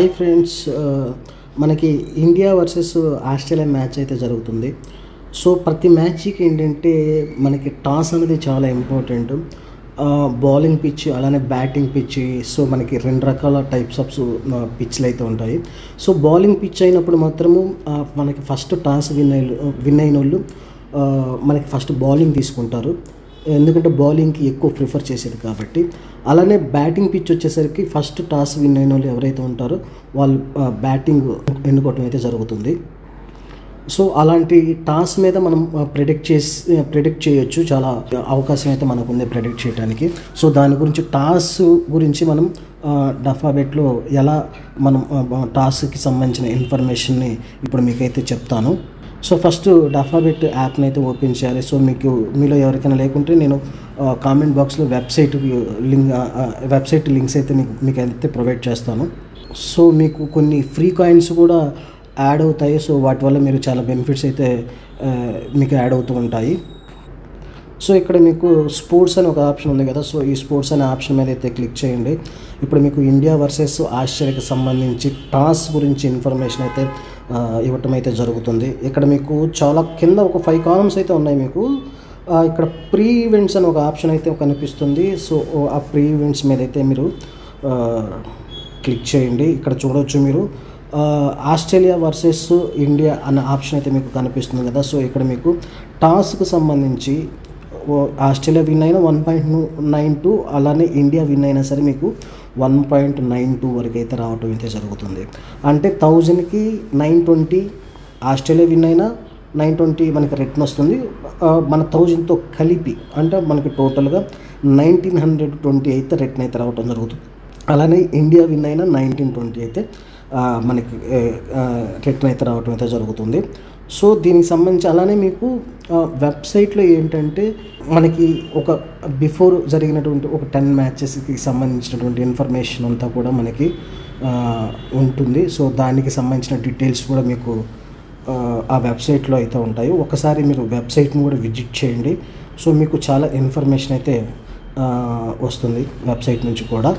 Hi friends, మనకి India versus Australia match అయితే జరుగుతుంది. సో ప్రతి మ్యాచ్కి ఏంటంటే మనకి టాస్ అనేది చాలా ఇంపార్టెంట్. బౌలింగ్ పిచ్ అలానే బ్యాటింగ్ పిచ్. సో మనకి రెండు రకాల టైప్స్ ఆఫ్ పిచ్లు అయితే ఉంటాయి. సో బౌలింగ్ పిచ్ అయినప్పుడు మాత్రము మనకి ఫస్ట్ టాస్ విన్ అయిన వాళ్ళు మనకి ఫస్ట్ బౌలింగ్ తీసుకుంటారు, ఎందుకంటే బౌలింగ్కి ఎక్కువ ప్రిఫర్ చేసేది కాబట్టి. అలానే బ్యాటింగ్ పిచ్ వచ్చేసరికి ఫస్ట్ టాస్ విన్ అయిన వాళ్ళు ఎవరైతే ఉంటారో వాళ్ళు బ్యాటింగ్ ఎన్నుకోవటం అయితే జరుగుతుంది. సో అలాంటి టాస్ మీద మనం ప్రెడిక్ట్ చేయొచ్చు, చాలా అవకాశం అయితే మనకు ఉంది ప్రెడిక్ట్ చేయడానికి. సో దాని గురించి టాస్ గురించి మనం డఫాబెట్లో ఎలా మనం టాస్కి సంబంధించిన ఇన్ఫర్మేషన్ని ఇప్పుడు మీకైతే చెప్తాను. సో ఫస్ట్ డఫాబెట్ యాప్ని అయితే ఓపెన్ చేయాలి. సో మీలో ఎవరికైనా లేకుంటే నేను కామెంట్ బాక్స్లో వెబ్సైట్ లింక్స్ అయితే మీకైతే ప్రొవైడ్ చేస్తాను. సో మీకు కొన్ని ఫ్రీ కాయిన్స్ కూడా యాడ్ అవుతాయి. సో వాటి వల్ల మీరు చాలా బెనిఫిట్స్ అయితే మీకు యాడ్ అవుతూ ఉంటాయి. సో ఇక్కడ మీకు స్పోర్ట్స్ అని ఒక ఆప్షన్ ఉంది కదా, సో ఈ స్పోర్ట్స్ అనే ఆప్షన్ మీద అయితే క్లిక్ చేయండి. ఇప్పుడు మీకు ఇండియా వర్సెస్ ఆస్ట్రేలియాకి సంబంధించి టాస్ గురించి ఇన్ఫర్మేషన్ అయితే ఇవ్వటం అయితే జరుగుతుంది. ఇక్కడ మీకు చాలా కింద ఒక 5 కాలమ్స్ అయితే ఉన్నాయి. మీకు ఇక్కడ ప్రీ ఈవెంట్స్ అని ఒక ఆప్షన్ అయితే కనిపిస్తుంది. సో ఆ ప్రీ ఈవెంట్స్ మీద అయితే మీరు క్లిక్ చేయండి. ఇక్కడ చూడవచ్చు మీరు ఆస్ట్రేలియా వర్సెస్ ఇండియా అన్న ఆప్షన్ అయితే మీకు కనిపిస్తుంది కదా. సో ఇక్కడ మీకు టాస్కి సంబంధించి ఆస్ట్రేలియా విన్ అయినా 1.92, అలానే ఇండియా విన్ అయినా సరే మీకు 1.92 వరకు అయితే రావటం అయితే జరుగుతుంది. అంటే 1000కి 920, ఆస్ట్రేలియా విన్ అయినా 920 మనకి రిటర్న్ వస్తుంది. మన 1000తో కలిపి అంటే మనకి టోటల్గా 1920 అయితే రిటర్న్ అయితే రావటం జరుగుతుంది. అలానే ఇండియా విన్ అయినా 1920 అయితే మనకి రిటర్న్ అయితే రావటం అయితే జరుగుతుంది. సో దీనికి సంబంధించి అలానే మీకు వెబ్సైట్లో ఏంటంటే మనకి ఒక బిఫోర్ జరిగినటువంటి ఒక 10 మ్యాచెస్కి సంబంధించినటువంటి ఇన్ఫర్మేషన్ అంతా కూడా మనకి ఉంటుంది. సో దానికి సంబంధించిన డీటెయిల్స్ కూడా మీకు ఆ వెబ్సైట్లో అయితే ఉంటాయి. ఒకసారి మీరు వెబ్సైట్ని కూడా విజిట్ చేయండి. సో మీకు చాలా ఇన్ఫర్మేషన్ అయితే వస్తుంది వెబ్సైట్ నుంచి కూడా.